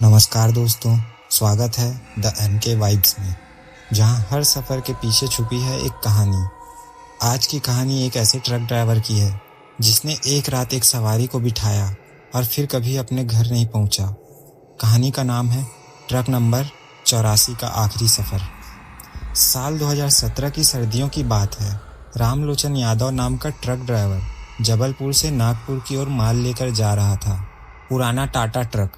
नमस्कार दोस्तों, स्वागत है द एनके वाइब्स में, जहां हर सफ़र के पीछे छुपी है एक कहानी। आज की कहानी एक ऐसे ट्रक ड्राइवर की है जिसने एक रात एक सवारी को बिठाया और फिर कभी अपने घर नहीं पहुंचा। कहानी का नाम है ट्रक नंबर 84 का आखिरी सफ़र। साल 2017 की सर्दियों की बात है। रामलोचन यादव नाम का ट्रक ड्राइवर जबलपुर से नागपुर की ओर माल लेकर जा रहा था। पुराना टाटा ट्रक,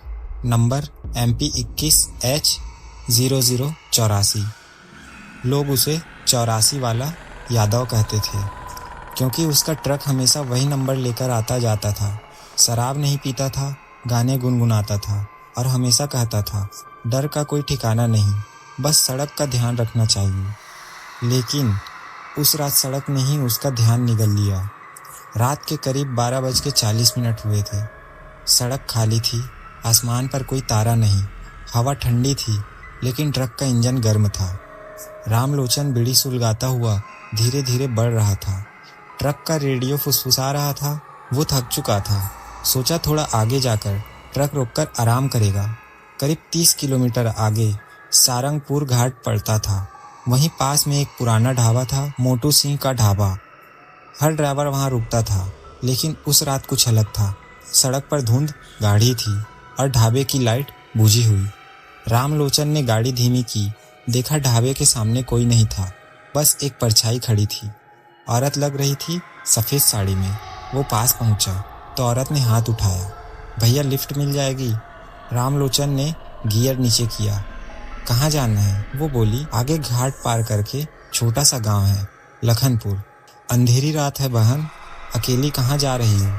नंबर MP21H0084। लोग उसे 84 वाला यादव कहते थे, क्योंकि उसका ट्रक हमेशा वही नंबर लेकर आता जाता था। शराब नहीं पीता था, गाने गुनगुनाता था और हमेशा कहता था, डर का कोई ठिकाना नहीं, बस सड़क का ध्यान रखना चाहिए। लेकिन उस रात सड़क ने ही उसका ध्यान निगल लिया। रात के करीब 12:40 हुए थे। सड़क खाली थी, आसमान पर कोई तारा नहीं, हवा ठंडी थी, लेकिन ट्रक का इंजन गर्म था। रामलोचन बीड़ी सुलगाता हुआ धीरे धीरे बढ़ रहा था। ट्रक का रेडियो फुसफुसा रहा था। वो थक चुका था। सोचा थोड़ा आगे जाकर ट्रक रोककर आराम करेगा। करीब 30 किलोमीटर आगे सारंगपुर घाट पड़ता था। वहीं पास में एक पुराना ढाबा था, मोटू सिंह का ढाबा। हर ड्राइवर वहां रुकता था, लेकिन उस रात कुछ अलग था। सड़क पर धुंध गाढ़ी थी और ढाबे की लाइट बुझी हुई। रामलोचन ने गाड़ी धीमी की। देखा ढाबे के सामने कोई नहीं था, बस एक परछाई खड़ी थी। औरत लग रही थी सफ़ेद साड़ी में। वो पास पहुंचा तो औरत ने हाथ उठाया, भैया लिफ्ट मिल जाएगी। रामलोचन ने गियर नीचे किया। कहाँ जाना है? वो बोली, आगे घाट पार करके छोटा सा गांव है, लखनपुर। अंधेरी रात है बहन, अकेली कहाँ जा रही हो?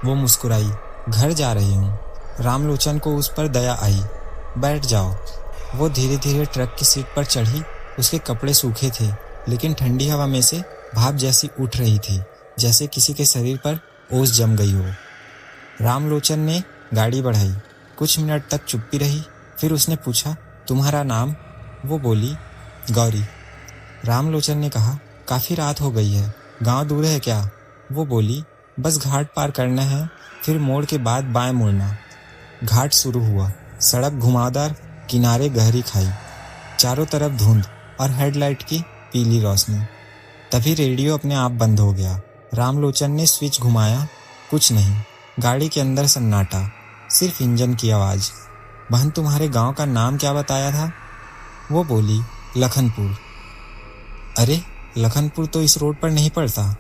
वो मुस्कुराई, घर जा रही हूँ। रामलोचन को उस पर दया आई। बैठ जाओ। वो धीरे धीरे ट्रक की सीट पर चढ़ी। उसके कपड़े सूखे थे, लेकिन ठंडी हवा में से भाप जैसी उठ रही थी, जैसे किसी के शरीर पर ओस जम गई हो। रामलोचन ने गाड़ी बढ़ाई। कुछ मिनट तक चुप्पी रही। फिर उसने पूछा, तुम्हारा नाम? वो बोली, गौरी। रामलोचन ने कहा, काफ़ी रात हो गई है, गांव दूर है क्या? वो बोली, बस घाट पार करना है, फिर मोड़ के बाद बाएं मुड़ना। घाट शुरू हुआ। सड़क घुमावदार, किनारे गहरी खाई, चारों तरफ धुंध और हेडलाइट की पीली रोशनी। तभी रेडियो अपने आप बंद हो गया। रामलोचन ने स्विच घुमाया, कुछ नहीं। गाड़ी के अंदर सन्नाटा, सिर्फ इंजन की आवाज़। बहन, तुम्हारे गांव का नाम क्या बताया था? वो बोली, लखनपुर। अरे, लखनपुर तो इस रोड पर नहीं पड़ता।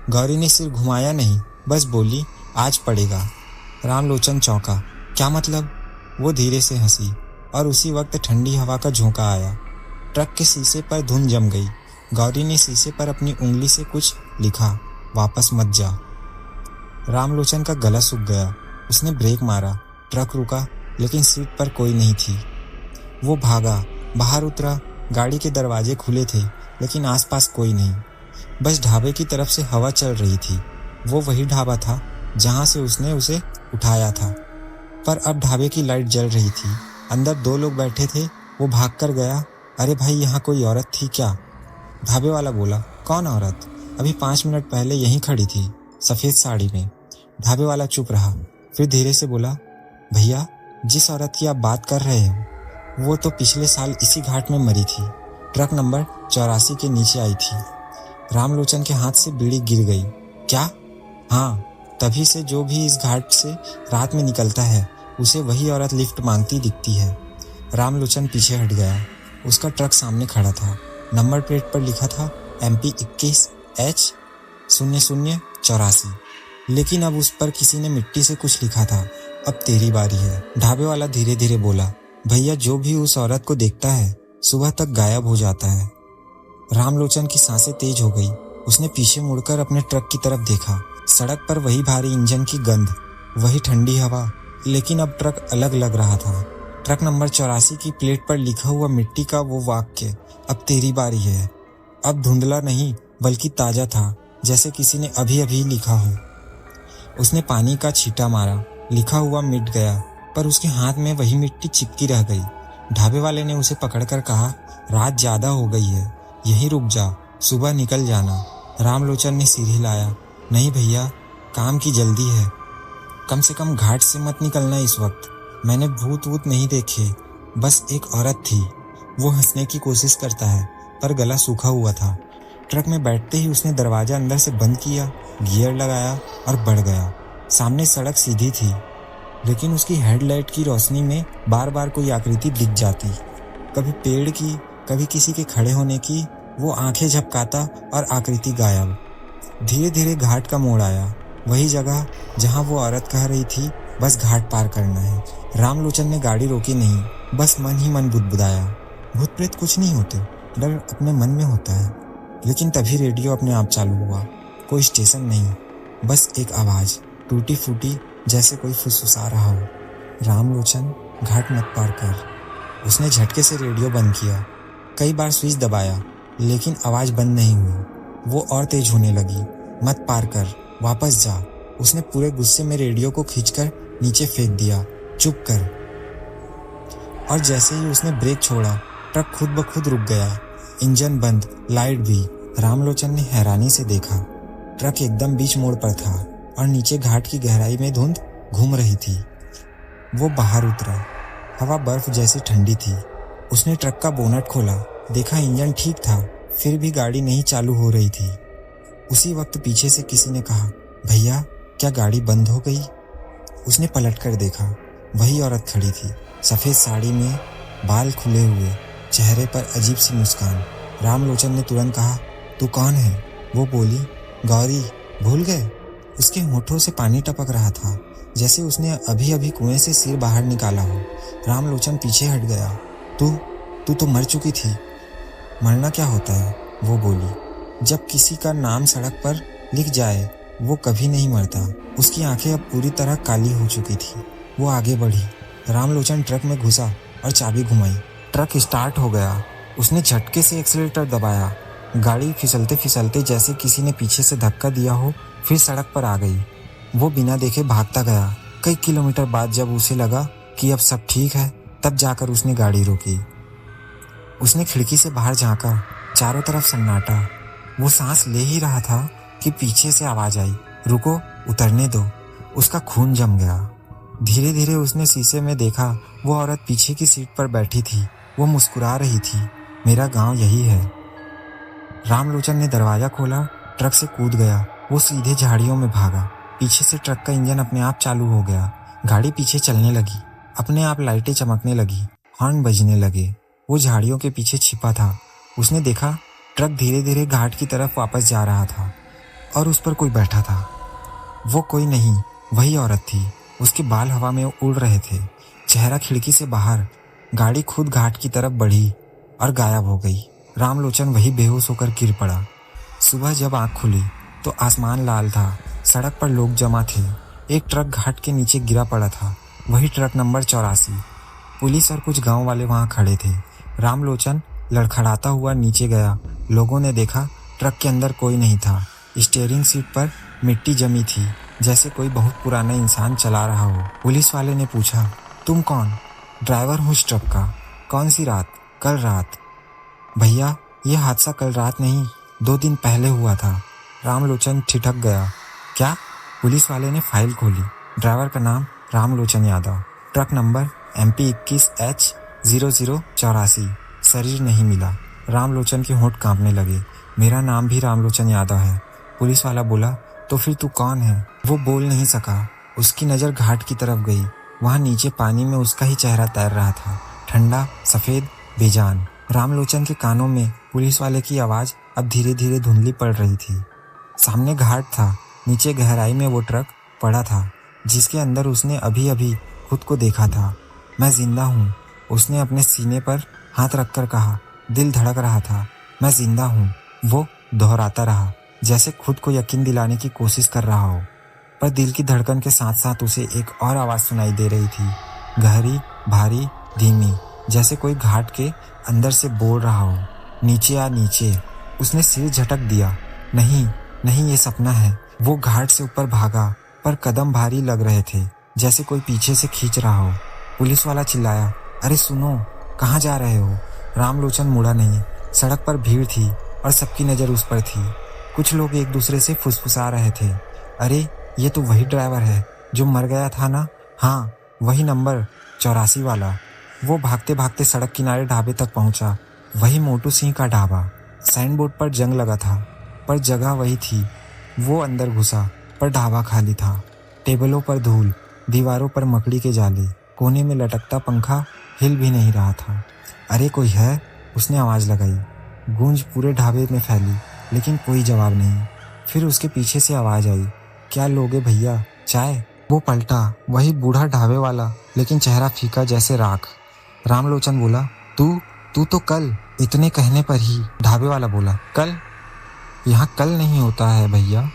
गौरी ने सिर घुमाया नहीं, बस बोली, आज पड़ेगा। रामलोचन चौंका, क्या मतलब? वो धीरे से हंसी और उसी वक्त ठंडी हवा का झोंका आया। ट्रक के शीशे पर धुंध जम गई। गौरी ने शीशे पर अपनी उंगली से कुछ लिखा, वापस मत जा। रामलोचन का गला सूख गया। उसने ब्रेक मारा। ट्रक रुका, लेकिन सीट पर कोई नहीं थी। वो भागा, बाहर उतरा। गाड़ी के दरवाजे खुले थे, लेकिन आसपास कोई नहीं। बस ढाबे की तरफ से हवा चल रही थी। वो वही ढाबा था जहां से उसने उसे उठाया था, पर अब ढाबे की लाइट जल रही थी। अंदर 2 लोग बैठे थे। वो भागकर गया, अरे भाई, यहाँ कोई औरत थी क्या? ढाबे वाला बोला, कौन औरत? अभी 5 मिनट पहले यहीं खड़ी थी, सफ़ेद साड़ी में। ढाबे वाला चुप रहा, फिर धीरे से बोला, भैया, जिस औरत की आप बात कर रहे हो, वो तो पिछले साल इसी घाट में मरी थी। ट्रक नंबर 84 के नीचे आई थी। रामलोचन के हाथ से बीड़ी गिर गई। क्या? हाँ, तभी से जो भी इस घाट से रात में निकलता है, उसे वही औरत लिफ्ट मांगती दिखती है। रामलोचन पीछे हट गया। उसका ट्रक सामने खड़ा था। नंबर प्लेट पर लिखा था MP21H0084, लेकिन अब उस पर किसी ने मिट्टी से कुछ लिखा था, अब तेरी बारी है। ढाबे वाला धीरे धीरे बोला, भैया, जो भी उस औरत को देखता है, सुबह तक गायब हो जाता है। रामलोचन की सांसें तेज हो गई। उसने पीछे मुड़कर अपने ट्रक की तरफ देखा। सड़क पर वही भारी इंजन की गंध, वही ठंडी हवा, लेकिन अब ट्रक अलग लग रहा था। ट्रक नंबर 84 की प्लेट पर लिखा हुआ मिट्टी का वो वाक्य, अब तेरी बारी है, अब धुंधला नहीं बल्कि ताजा था, जैसे किसी ने अभी अभी लिखा हो। उसने पानी का छींटा मारा। लिखा हुआ मिट गया, पर उसके हाथ में वही मिट्टी चिपकी रह गई। ढाबे वाले ने उसे पकड़कर कहा, रात ज्यादा हो गई है, यहीं रुक जा, सुबह निकल जाना। रामलोचन ने सिर हिलाया, नहीं भैया, काम की जल्दी है, कम से कम घाट से मत निकलना इस वक्त। मैंने भूत वूत नहीं देखे, बस एक औरत थी। वो हंसने की कोशिश करता है पर गला सूखा हुआ था। ट्रक में बैठते ही उसने दरवाजा अंदर से बंद किया, गियर लगाया और बढ़ गया। सामने सड़क सीधी थी, लेकिन उसकी हेडलाइट की रोशनी में बार बार कोई आकृति दिख जाती, कभी पेड़ की, कभी किसी के खड़े होने की। वो आंखें झपकाता और आकृति गायब। धीरे धीरे घाट का मोड़ आया, वही जगह जहां वो औरत कह रही थी बस घाट पार करना है। रामलोचन ने गाड़ी रोकी नहीं, बस मन ही मन बुदबुदाया, भूत प्रेत कुछ नहीं होते, डर अपने मन में होता है। लेकिन तभी रेडियो अपने आप चालू हुआ। कोई स्टेशन नहीं, बस एक आवाज़, टूटी फूटी, जैसे कोई फुसफुसा रहा हो, रामलोचन घाट मत पार कर। उसने झटके से रेडियो बंद किया, कई बार स्विच दबाया, लेकिन आवाज़ बंद नहीं हुई। वो और तेज होने लगी, मत पार कर, वापस जा। उसने पूरे गुस्से में रेडियो को खींचकर नीचे फेंक दिया, चुप कर। और जैसे ही उसने ब्रेक छोड़ा, ट्रक खुद ब खुद रुक गया, इंजन बंद, लाइट भी। रामलोचन ने हैरानी से देखा, ट्रक एकदम बीच मोड़ पर था और नीचे घाट की गहराई में धुंध घूम रही थी। वो बाहर उतरा, हवा बर्फ जैसी ठंडी थी। उसने ट्रक का बोनट खोला, देखा इंजन ठीक था, फिर भी गाड़ी नहीं चालू हो रही थी। उसी वक्त पीछे से किसी ने कहा, भैया क्या गाड़ी बंद हो गई? उसने पलट कर देखा, वही औरत खड़ी थी, सफ़ेद साड़ी में, बाल खुले हुए, चेहरे पर अजीब सी मुस्कान। रामलोचन ने तुरंत कहा, तू कौन है? वो बोली, गौरी, भूल गए? उसके होठों से पानी टपक रहा था, जैसे उसने अभी अभी कुएं से सिर बाहर निकाला हो। रामलोचन पीछे हट गया। तू तो मर चुकी थी। मरना क्या होता है? वो बोली, जब किसी का नाम सड़क पर लिख जाए वो कभी नहीं मरता। उसकी आंखें अब पूरी तरह काली हो चुकी थी। वो आगे बढ़ी, रामलोचन ट्रक में घुसा और चाबी घुमाई। ट्रक स्टार्ट हो गया। उसने झटके से एक्सीलेटर दबाया, गाड़ी फिसलते फिसलते जैसे किसी ने पीछे से धक्का दिया हो, फिर सड़क पर आ गई। वो बिना देखे भागता गया। कई किलोमीटर बाद जब उसे लगा कि अब सब ठीक है, तब जाकर उसने गाड़ी रोकी। उसने खिड़की से बाहर झांका, चारों तरफ सन्नाटा। वो सांस ले ही रहा था कि पीछे से आवाज आई, रुको, उतरने दो। उसका खून जम गया। धीरे धीरे उसने शीशे में देखा, वो औरत पीछे की सीट पर बैठी थी। वो मुस्कुरा रही थी, मेरा गांव यही है। रामलोचन ने दरवाजा खोला, ट्रक से कूद गया। वो सीधे झाड़ियों में भागा। पीछे से ट्रक का इंजन अपने आप चालू हो गया। गाड़ी पीछे चलने लगी, अपने आप लाइटें चमकने लगी, हॉर्न बजने लगे। वो झाड़ियों के पीछे छिपा था। उसने देखा ट्रक धीरे धीरे घाट की तरफ वापस जा रहा था और उस पर कोई बैठा था। वो कोई नहीं, वही औरत थी। उसके बाल हवा में उड़ रहे थे, चेहरा खिड़की से बाहर। गाड़ी खुद घाट की तरफ बढ़ी और गायब हो गई। रामलोचन वही बेहोश होकर गिर पड़ा। सुबह जब आंख खुली तो आसमान लाल था, सड़क पर लोग जमा थे। एक ट्रक घाट के नीचे गिरा पड़ा था, वही ट्रक नंबर 84। पुलिस और कुछ गांव वाले वहां खड़े थे। रामलोचन लड़खड़ाता हुआ नीचे गया। लोगों ने देखा ट्रक के अंदर कोई नहीं था। स्टीयरिंग सीट पर मिट्टी जमी थी, जैसे कोई बहुत पुराना इंसान चला रहा हो। पुलिस वाले ने पूछा, तुम कौन? ड्राइवर हूँ इस ट्रक का। कौन सी रात? कल रात। भैया ये हादसा कल रात नहीं, 2 दिन पहले हुआ था। रामलोचन ठिठक गया। क्या? पुलिस वाले ने फाइल खोली। ड्राइवर का नाम Ramlochan Yadav, truck number MP 21H0084। शरीर नहीं मिला। रामलोचन के होंठ कांपने लगे। मेरा नाम भी रामलोचन यादव है। पुलिस वाला बोला, तो फिर तू कौन है? वो बोल नहीं सका। उसकी नज़र घाट की तरफ गई। वहाँ नीचे पानी में उसका ही चेहरा तैर रहा था, ठंडा, सफ़ेद, बेजान। रामलोचन के कानों में पुलिस वाले की आवाज़ अब धीरे धीरे धुंधली पड़ रही थी। सामने घाट था, नीचे गहराई में वो ट्रक पड़ा था जिसके अंदर उसने अभी अभी खुद को देखा था। मैं जिंदा हूँ, उसने अपने सीने पर हाथ रखकर कहा। दिल धड़क रहा था। मैं जिंदा हूँ, वो दोहराता रहा, जैसे खुद को यकीन दिलाने की कोशिश कर रहा हो। पर दिल की धड़कन के साथ साथ उसे एक और आवाज़ सुनाई दे रही थी, गहरी, भारी, धीमी, जैसे कोई घाट के अंदर से बोल रहा हो, नीचे आ नीचे। उसने सिर झटक दिया। नहीं नहीं, ये सपना है। वो घाट से ऊपर भागा, पर कदम भारी लग रहे थे, जैसे कोई पीछे से खींच रहा हो। पुलिस वाला चिल्लाया, अरे सुनो, कहाँ जा रहे हो? रामलोचन मुड़ा नहीं। सड़क पर भीड़ थी और सबकी नज़र उस पर थी। कुछ लोग एक दूसरे से फुसफुसा रहे थे, अरे ये तो वही ड्राइवर है जो मर गया था ना? हाँ, वही नंबर 84 वाला। वो भागते भागते सड़क किनारे ढाबे तक पहुंचा। वही मोटू सिंह का ढाबा। साइन बोर्ड पर जंग लगा था, पर जगह वही थी। वो अंदर घुसा, पर ढाबा खाली था। टेबलों पर धूल, दीवारों पर मकड़ी के जाले, कोने में लटकता पंखा हिल भी नहीं रहा था। अरे कोई है? उसने आवाज़ लगाई। गूंज पूरे ढाबे में फैली, लेकिन कोई जवाब नहीं। फिर उसके पीछे से आवाज़ आई, क्या लोगे भैया, चाय? वो पलटा, वही बूढ़ा ढाबे वाला, लेकिन चेहरा फीका जैसे राख। रामलोचन बोला, तू तो कल। इतने कहने पर ही ढाबे वाला बोला, कल? यहाँ कल नहीं होता है भैया,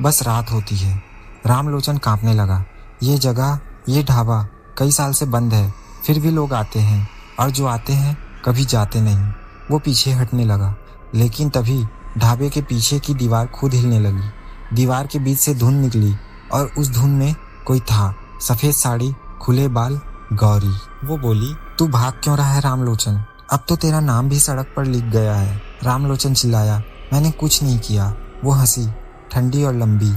बस रात होती है। रामलोचन कांपने लगा। ये जगह, ये ढाबा कई साल से बंद है, फिर भी लोग आते हैं, और जो आते हैं कभी जाते नहीं। वो पीछे हटने लगा, लेकिन तभी ढाबे के पीछे की दीवार खुद हिलने लगी। दीवार के बीच से धुन निकली, और उस धुन में कोई था। सफ़ेद साड़ी, खुले बाल, गौरी। वो बोली, तू भाग क्यों रहा है रामलोचन? अब तो तेरा नाम भी सड़क पर लिख गया है। रामलोचन चिल्लाया, मैंने कुछ नहीं किया। वो हंसी, ठंडी और लंबी।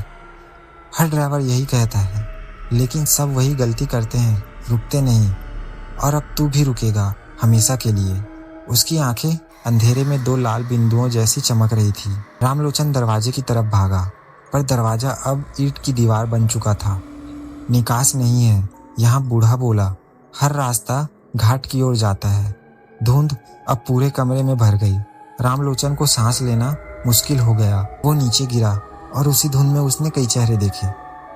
हर ड्राइवर यही कहता है, लेकिन सब वही गलती करते हैं, रुकते नहीं। और अब तू भी रुकेगा, हमेशा के लिए। उसकी आंखें अंधेरे में दो लाल बिंदुओं जैसी चमक रही थी। रामलोचन दरवाजे की तरफ भागा, पर दरवाजा अब ईंट की दीवार बन चुका था। निकास नहीं है यहाँ, बूढ़ा बोला। हर रास्ता घाट की ओर जाता है। धुंध अब पूरे कमरे में भर गई। रामलोचन को सांस लेना मुश्किल हो गया। वो नीचे गिरा, और उसी धुंध में उसने कई चेहरे देखे।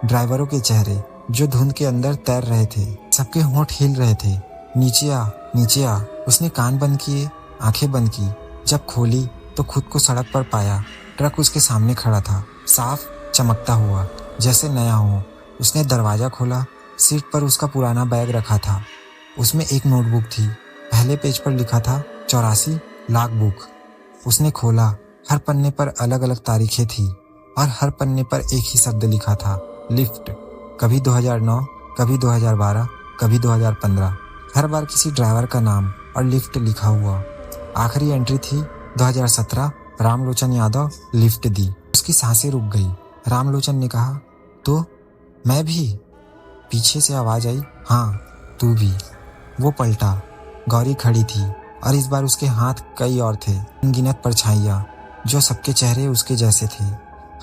ड्राइवरों के चेहरे, जो धुंध के अंदर तैर रहे थे। सबके होंठ हिल रहे थे। नीचे आ, नीचे आ। उसने कान बंद किए, आंखें बंद की। जब खोली तो खुद को सड़क पर पाया। ट्रक उसके सामने खड़ा था, साफ, चमकता हुआ, जैसे नया हो। उसने दरवाज़ा खोला। सीट पर उसका पुराना बैग रखा था। उसमें एक नोटबुक थी। पहले पेज पर लिखा था 84 लाख बुक। उसने खोला। हर पन्ने पर अलग अलग तारीखें थी, और हर पन्ने पर एक ही शब्द लिखा था, लिफ्ट। कभी 2009, कभी 2012, कभी 2015। हर बार किसी ड्राइवर का नाम और लिफ्ट लिखा हुआ। आखिरी एंट्री थी 2017, रामलोचन यादव, लिफ्ट दी। उसकी सांसें रुक गई। रामलोचन ने कहा, तो मैं भी? पीछे से आवाज़ आई, हाँ तू भी। वो पलटा। गौरी खड़ी थी, और इस बार उसके हाथ कई और थे, अनगिनत परछाइयाँ, जो सबके चेहरे उसके जैसे थे।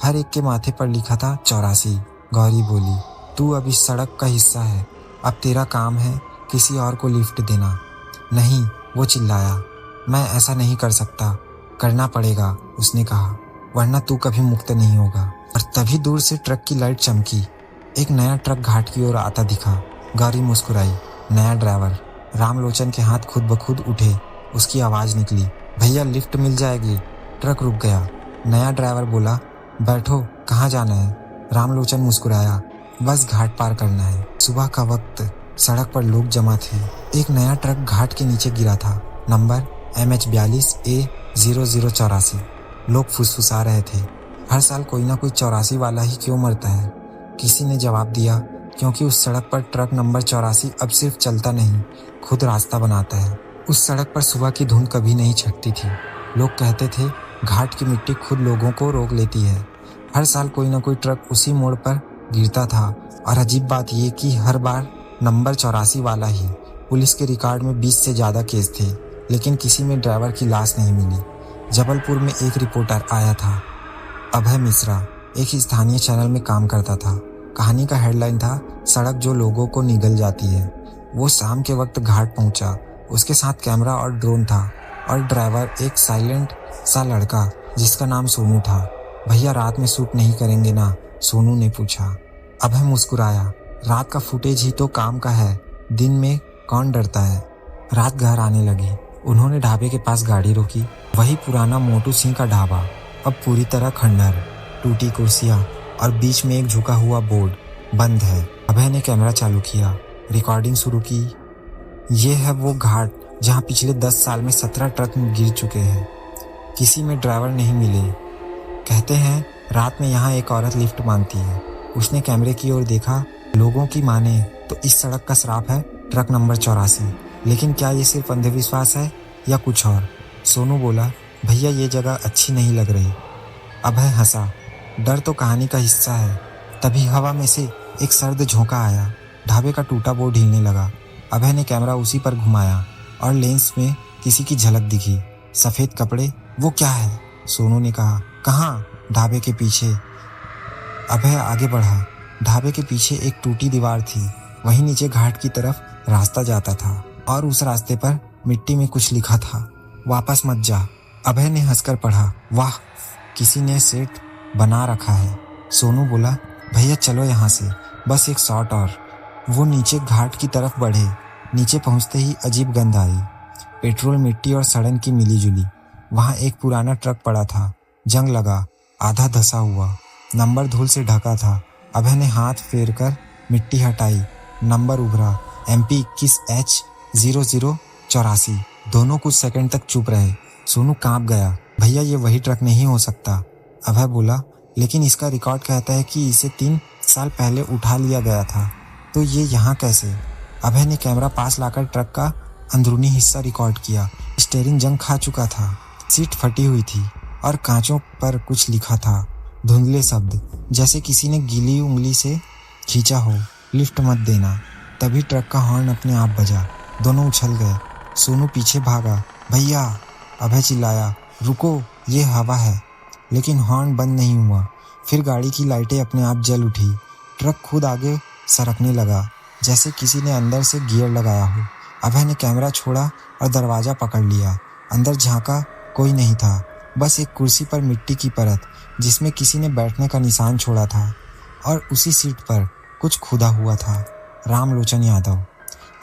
हर एक के माथे पर लिखा था 84। गौरी बोली, तू अब इस सड़क का हिस्सा है। अब तेरा काम है किसी और को लिफ्ट देना। नहीं, वो चिल्लाया, मैं ऐसा नहीं कर सकता। करना पड़ेगा, उसने कहा, वरना तू कभी मुक्त नहीं होगा। और तभी दूर से ट्रक की लाइट चमकी। एक नया ट्रक घाट की ओर आता दिखा। गौरी मुस्कुराई। नया ड्राइवर। रामलोचन के हाथ खुद ब खुद उठे। उसकी आवाज़ निकली, भैया लिफ्ट मिल जाएगी। ट्रक रुक गया। नया ड्राइवर बोला, बैठो, कहाँ जाना है? रामलोचन मुस्कुराया, बस घाट पार करना है। सुबह का वक्त, सड़क पर लोग जमा थे। एक नया ट्रक घाट के नीचे गिरा था। Number MH42A0084। लोग फुसफुसा रहे थे, हर साल कोई ना कोई 84 वाला ही क्यों मरता है? किसी ने जवाब दिया, क्योंकि उस सड़क पर ट्रक नंबर 84 अब सिर्फ चलता नहीं, खुद रास्ता बनाता है। उस सड़क पर सुबह की धुंध कभी नहीं छटती थी। लोग कहते थे, घाट की मिट्टी खुद लोगों को रोक लेती है। हर साल कोई ना कोई ट्रक उसी मोड़ पर गिरता था, और अजीब बात यह कि हर बार नंबर 84 वाला ही। पुलिस के रिकॉर्ड में 20 से ज़्यादा केस थे, लेकिन किसी में ड्राइवर की लाश नहीं मिली। जबलपुर में एक रिपोर्टर आया था, अभय मिश्रा, एक स्थानीय चैनल में काम करता था। कहानी का हेडलाइन था, सड़क जो लोगों को निगल जाती है। वो शाम के वक्त घाट पहुंचा। उसके साथ कैमरा और ड्रोन था, और ड्राइवर एक साइलेंट सा लड़का जिसका नाम सोनू था। भैया रात में शूट नहीं करेंगे ना? सोनू ने पूछा। अभय मुस्कुराया, रात का फुटेज ही तो काम का है, दिन में कौन डरता है? रात घर आने लगी। उन्होंने ढाबे के पास गाड़ी रोकी। वही पुराना मोटू सिंह का ढाबा, अब पूरी तरह खंडहर, टूटी कुर्सियां, और बीच में एक झुका हुआ बोर्ड, बंद है। अभय ने कैमरा चालू किया, रिकॉर्डिंग शुरू की। ये है वो घाट जहाँ पिछले 10 साल में 17 ट्रक गिर चुके हैं। किसी में ड्राइवर नहीं मिले। कहते हैं रात में यहाँ एक औरत लिफ्ट मांगती है। उसने कैमरे की ओर देखा। लोगों की माने तो इस सड़क का श्राप है ट्रक नंबर 84। लेकिन क्या ये सिर्फ अंधविश्वास है या कुछ और? सोनू बोला, भैया ये जगह अच्छी नहीं लग रही। अभय हंसा, डर तो कहानी का हिस्सा है। तभी हवा में से एक सर्द झोंका आया। ढाबे का टूटा बोर्ड हिलने लगा। अभय ने कैमरा उसी पर घुमाया और लेंस में किसी की झलक दिखी। सफेद कपड़े, वो क्या है? सोनू ने कहा। कहाँ? ढाबे के पीछे। अभय आगे बढ़ा। ढाबे के पीछे एक टूटी दीवार थी, वहीं नीचे घाट की तरफ रास्ता जाता था और उस रास्ते पर मिट्टी में कुछ लिखा था, वापस मत जा। अभय ने हंसकर पढ़ा। वाह, किसी ने सेट बना रखा है। सोनू बोला, भैया चलो यहाँ से, बस एक शॉट और। वो नीचे घाट की तरफ बढ़े। नीचे पहुँचते ही अजीब गंध आई, पेट्रोल, मिट्टी और सड़न की मिलीजुली। वहाँ एक पुराना ट्रक पड़ा था, जंग लगा, आधा धंसा हुआ, नंबर धूल से ढका था। अभय ने हाथ फेर कर मिट्टी हटाई। नंबर उभरा, MP 21H0084। दोनों कुछ सेकंड तक चुप रहे। सोनू कांप गया। भैया ये वही ट्रक नहीं हो सकता। अभय बोला, लेकिन इसका रिकॉर्ड कहता है कि इसे 3 साल पहले उठा लिया गया था, तो ये यहाँ कैसे? अभय ने कैमरा पास लाकर ट्रक का अंदरूनी हिस्सा रिकॉर्ड किया। स्टीयरिंग जंग खा चुका था, सीट फटी हुई थी और कांचों पर कुछ लिखा था, धुंधले शब्द, जैसे किसी ने गीली उंगली से खींचा हो। लिफ्ट मत देना। तभी ट्रक का हॉर्न अपने आप बजा। दोनों उछल गए। सोनू पीछे भागा। भैया! अभय चिल्लाया। रुको, ये हवा है। लेकिन हॉर्न बंद नहीं हुआ। फिर गाड़ी की लाइटें अपने आप जल उठी। ट्रक खुद आगे सरकने लगा, जैसे किसी ने अंदर से गियर लगाया हो। अभय ने कैमरा छोड़ा और दरवाज़ा पकड़ लिया। अंदर झांका, कोई नहीं था, बस एक कुर्सी पर मिट्टी की परत, जिसमें किसी ने बैठने का निशान छोड़ा था, और उसी सीट पर कुछ खुदा हुआ था, रामलोचन यादव।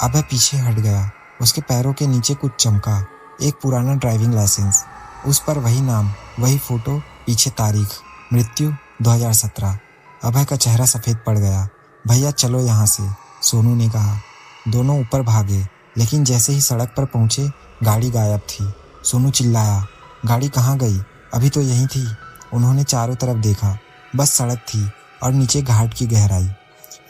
अभय पीछे हट गया। उसके पैरों के नीचे कुछ चमका, एक पुराना ड्राइविंग लाइसेंस, उस पर वही नाम, वही फोटो, पीछे तारीख, मृत्यु 2017। अभय का चेहरा सफ़ेद पड़ गया। भैया चलो यहाँ से, सोनू ने कहा। दोनों ऊपर भागे, लेकिन जैसे ही सड़क पर पहुँचे, गाड़ी गायब थी। सोनू चिल्लाया, गाड़ी कहाँ गई? अभी तो यहीं थी। उन्होंने चारों तरफ देखा, बस सड़क थी और नीचे घाट की गहराई।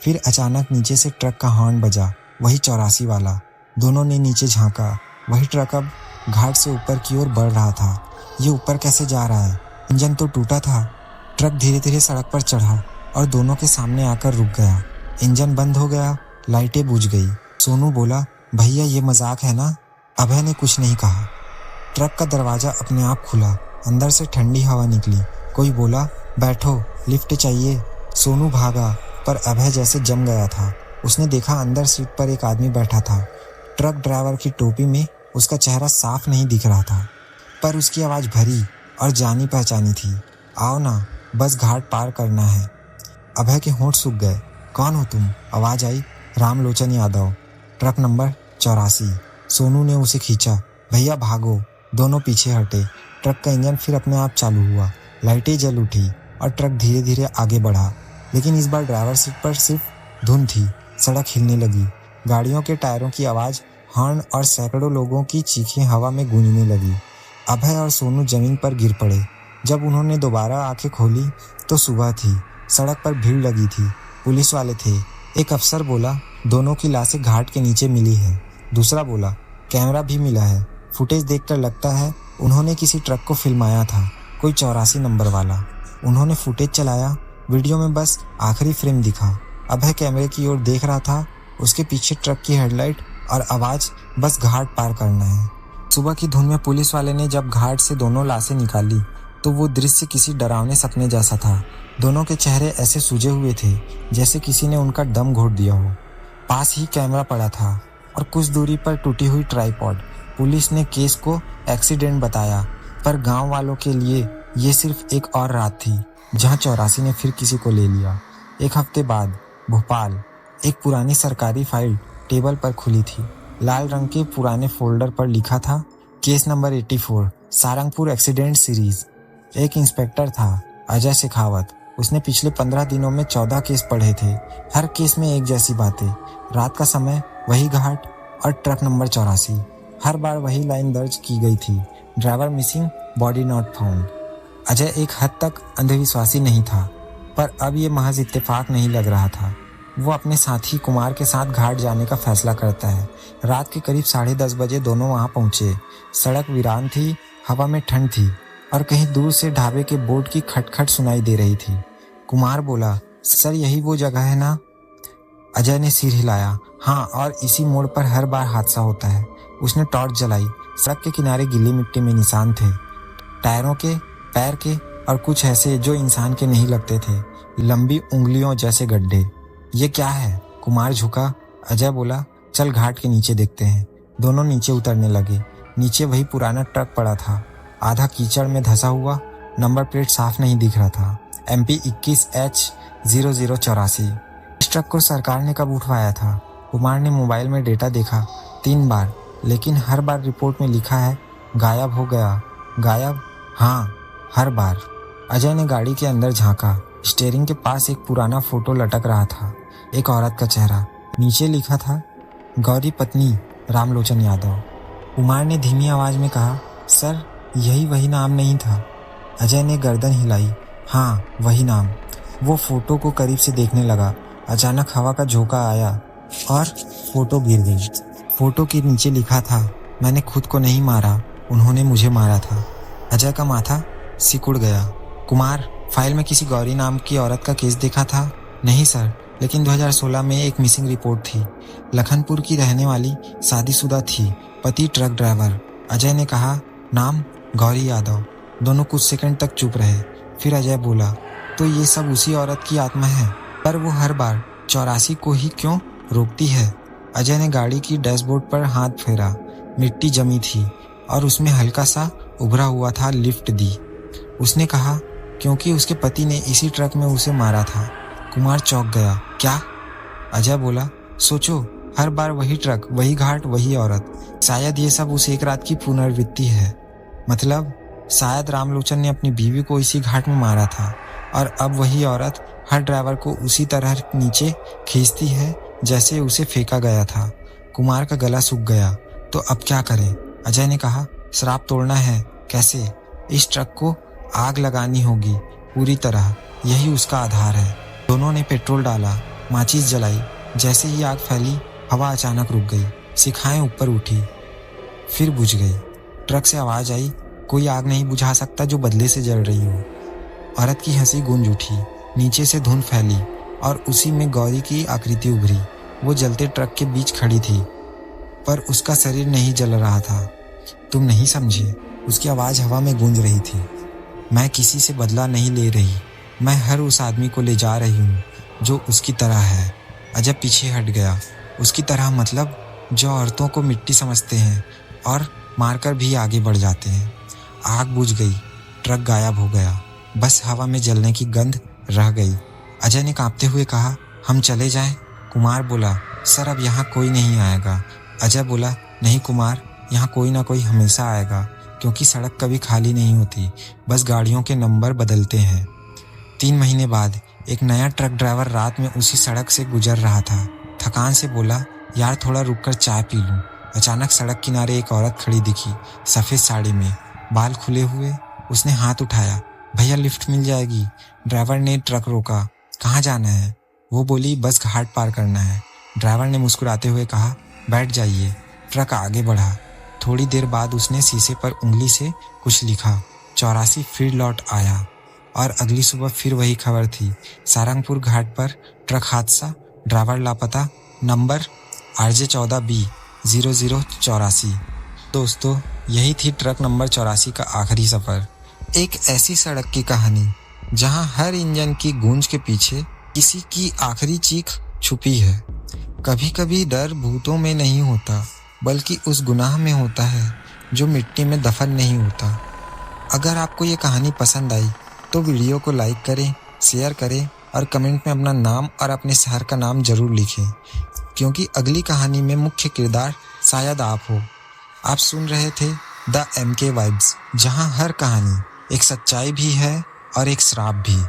फिर अचानक नीचे से ट्रक का हॉर्न बजा, वही 84 वाला। दोनों ने नीचे झांका। वही ट्रक अब घाट से ऊपर की ओर बढ़ रहा था। ये ऊपर कैसे जा रहा है? इंजन तो टूटा था। ट्रक धीरे धीरे सड़क पर चढ़ा और दोनों के सामने आकर रुक गया। इंजन बंद हो गया, लाइटें बुझ गई। सोनू बोला, भैया ये मजाक है ना? अभय ने कुछ नहीं कहा। ट्रक का दरवाजा अपने आप खुला, अंदर से ठंडी हवा निकली। कोई बोला, बैठो, लिफ्ट चाहिए। सोनू भागा, पर अभय जैसे जम गया था। उसने देखा अंदर सीट पर एक आदमी बैठा था। ट्रक ड्राइवर की टोपी में उसका चेहरा साफ नहीं दिख रहा था, पर उसकी आवाज़ भरी और जानी पहचानी थी। आओ ना, बस घाट पार करना है। अभय के होंठ सूख गए। कौन हो तुम? आवाज़ आई। Ramlochan Yadav, truck number 84। सोनू ने उसे खींचा। भैया भागो। दोनों पीछे हटे। ट्रक का इंजन फिर अपने आप चालू हुआ, लाइटें जल उठी और ट्रक धीरे धीरे आगे बढ़ा। लेकिन इस बार ड्राइवर सीट पर सिर्फ धुन थी। सड़क हिलने लगी। गाड़ियों के टायरों की आवाज़, हॉर्न और सैकड़ों लोगों की चीखें हवा में गूंजने लगी। अभय और सोनू जमीन पर गिर पड़े। जब उन्होंने दोबारा आंखें खोली तो सुबह थी। सड़क पर भीड़ लगी थी, पुलिस वाले थे। एक अफसर बोला, दोनों की लाशें घाट के नीचे मिली है। दूसरा बोला, कैमरा भी मिला है। फुटेज देखकर लगता है उन्होंने किसी ट्रक को फिल्माया था, कोई 84 नंबर वाला। उन्होंने फुटेज चलाया। वीडियो में बस आखिरी फ्रेम दिखा। अभय कैमरे की ओर देख रहा था। उसके पीछे ट्रक की हेडलाइट और आवाज़, बस घाट पार करना है। सुबह की धुन में पुलिस वाले ने जब घाट से दोनों लाशें निकाली तो वो दृश्य किसी डरावने सपने जैसा था। दोनों के चेहरे ऐसे सूजे हुए थे जैसे किसी ने उनका दम घोट दिया हो। पास ही कैमरा पड़ा था और कुछ दूरी पर टूटी हुई ट्राइपॉड। पुलिस ने केस को एक्सीडेंट बताया, पर गांव वालों के लिए ये सिर्फ एक और रात थी जहां 84 ने फिर किसी को ले लिया। एक हफ्ते बाद भोपाल, एक पुरानी सरकारी फाइल टेबल पर खुली थी। लाल रंग के पुराने फोल्डर पर लिखा था, case number 84, Sarangpur accident series. एक इंस्पेक्टर था, अजय शेखावत। उसने पिछले 15 दिनों में 14 केस पढ़े थे। हर केस में एक जैसी बातें। रात का समय, वही घाट और ट्रक नंबर 84। हर बार वही लाइन दर्ज की गई थी, driver missing, body not found. Ajay एक हद तक अंधविश्वासी नहीं था, पर अब ये महज इत्तेफाक नहीं लग रहा था। वो अपने साथी कुमार के साथ घाट जाने का फैसला करता है। रात के करीब 10:30 बजे दोनों वहाँ पहुँचे। सड़क वीरान थी, हवा में ठंड थी और कहीं दूर से ढाबे के बोर्ड की खटखट सुनाई दे रही थी। कुमार बोला, सर यही वो जगह है ना? अजय ने सिर हिलाया। हाँ, और इसी मोड़ पर हर बार हादसा होता है। उसने टॉर्च जलाई। सड़क के किनारे गीली मिट्टी में निशान थे, टायरों के, पैर के और कुछ ऐसे जो इंसान के नहीं लगते थे, लंबी उंगलियों जैसे गड्ढे। ये क्या है? कुमार झुका। अजय बोला, चल घाट के नीचे देखते हैं। दोनों नीचे उतरने लगे। नीचे वही पुराना ट्रक पड़ा था, आधा कीचड़ में धंसा हुआ। नंबर प्लेट साफ नहीं दिख रहा था। MP 21H0084। इस ट्रक को सरकार ने कब उठवाया था? कुमार ने मोबाइल में डेटा देखा 3 बार, लेकिन हर बार रिपोर्ट में लिखा है गायब हो गया। गायब? हाँ, हर बार। अजय ने गाड़ी के अंदर झांका। स्टीयरिंग के पास एक पुराना फोटो लटक रहा था, एक औरत का चेहरा। नीचे लिखा था, गौरी पत्नी रामलोचन यादव। कुमार ने धीमी आवाज में कहा, सर, यही वही नाम नहीं था? अजय ने गर्दन हिलाई। हाँ, वही नाम। वो फोटो को करीब से देखने लगा। अचानक हवा का झोंका आया और फोटो गिर गई। फोटो के नीचे लिखा था, मैंने खुद को नहीं मारा, उन्होंने मुझे मारा था। अजय का माथा सिकुड़ गया। कुमार, फाइल में किसी गौरी नाम की औरत का केस देखा था? नहीं सर, लेकिन 2016 में एक मिसिंग रिपोर्ट थी। लखनपुर की रहने वाली, शादीशुदा थी, पति ट्रक ड्राइवर। अजय ने कहा, नाम गौरी यादव। दोनों कुछ सेकंड तक चुप रहे। फिर अजय बोला, तो ये सब उसी औरत की आत्मा है? पर वो हर बार 84 को ही क्यों रोकती है? अजय ने गाड़ी की डैशबोर्ड पर हाथ फेरा। मिट्टी जमी थी और उसमें हल्का सा उभरा हुआ था लिफ्ट दी। उसने कहा, क्योंकि उसके पति ने इसी ट्रक में उसे मारा था। कुमार चौंक गया। क्या? अजय बोला, सोचो, हर बार वही ट्रक, वही घाट, वही औरत। शायद ये सब उस एक रात की पुनरावृत्ति है। मतलब शायद रामलोचन ने अपनी बीवी को इसी घाट में मारा था और अब वही औरत हर ड्राइवर को उसी तरह नीचे खींचती है जैसे उसे फेंका गया था। कुमार का गला सूख गया। तो अब क्या करें? अजय ने कहा, श्राप तोड़ना है। कैसे? इस ट्रक को आग लगानी होगी पूरी तरह, यही उसका आधार है। दोनों ने पेट्रोल डाला, माचिस जलाई। जैसे ही आग फैली, हवा अचानक रुक गई। शिखाएं ऊपर उठी, फिर बुझ गई। ट्रक से आवाज आई, कोई आग नहीं बुझा सकता जो बदले से जल रही हो। औरत की हंसी गूंज उठी। नीचे से धुंध फैली और उसी में गौरी की आकृति उभरी। वो जलते ट्रक के बीच खड़ी थी, पर उसका शरीर नहीं जल रहा था। तुम नहीं समझे, उसकी आवाज हवा में गूंज रही थी। मैं किसी से बदला नहीं ले रही, मैं हर उस आदमी को ले जा रही हूँ जो उसकी तरह है। अजय पीछे हट गया। उसकी तरह मतलब जो औरतों को मिट्टी समझते हैं और मारकर भी आगे बढ़ जाते हैं। आग बुझ गई, ट्रक गायब हो गया, बस हवा में जलने की गंध रह गई। अजय ने कांपते हुए कहा, हम चले जाएं? कुमार बोला, सर, अब यहाँ कोई नहीं आएगा। अजय बोला, नहीं कुमार, यहाँ कोई ना कोई हमेशा आएगा, क्योंकि सड़क कभी खाली नहीं होती, बस गाड़ियों के नंबर बदलते हैं। 3 महीने बाद एक नया ट्रक ड्राइवर रात में उसी सड़क से गुजर रहा था। थकान से बोला, यार थोड़ा रुककर चाय पी लूं। अचानक सड़क किनारे एक औरत खड़ी दिखी, सफ़ेद साड़ी में, बाल खुले हुए। उसने हाथ उठाया, भैया लिफ्ट मिल जाएगी। ड्राइवर ने ट्रक रोका। कहाँ जाना है? वो बोली, बस घाट पार करना है। ड्राइवर ने मुस्कुराते हुए कहा, बैठ जाइए। ट्रक आगे बढ़ा। थोड़ी देर बाद उसने शीशे पर उंगली से कुछ लिखा। 84 फिर लौट आया। और अगली सुबह फिर वही खबर थी, सारंगपुर घाट पर ट्रक हादसा, ड्राइवर लापता, नंबर RJ14B0084। दोस्तों, यही थी ट्रक नंबर 84 का आखिरी सफ़र। एक ऐसी सड़क की कहानी जहां हर इंजन की गूंज के पीछे किसी की आखिरी चीख छुपी है। कभी कभी डर भूतों में नहीं होता, बल्कि उस गुनाह में होता है जो मिट्टी में दफन नहीं होता। अगर आपको ये कहानी पसंद आई तो वीडियो को लाइक करें, शेयर करें और कमेंट में अपना नाम और अपने शहर का नाम ज़रूर लिखें, क्योंकि अगली कहानी में मुख्य किरदार शायद आप हो। आप सुन रहे थे द MK वाइब्स, जहां हर कहानी एक सच्चाई भी है और एक श्राप भी।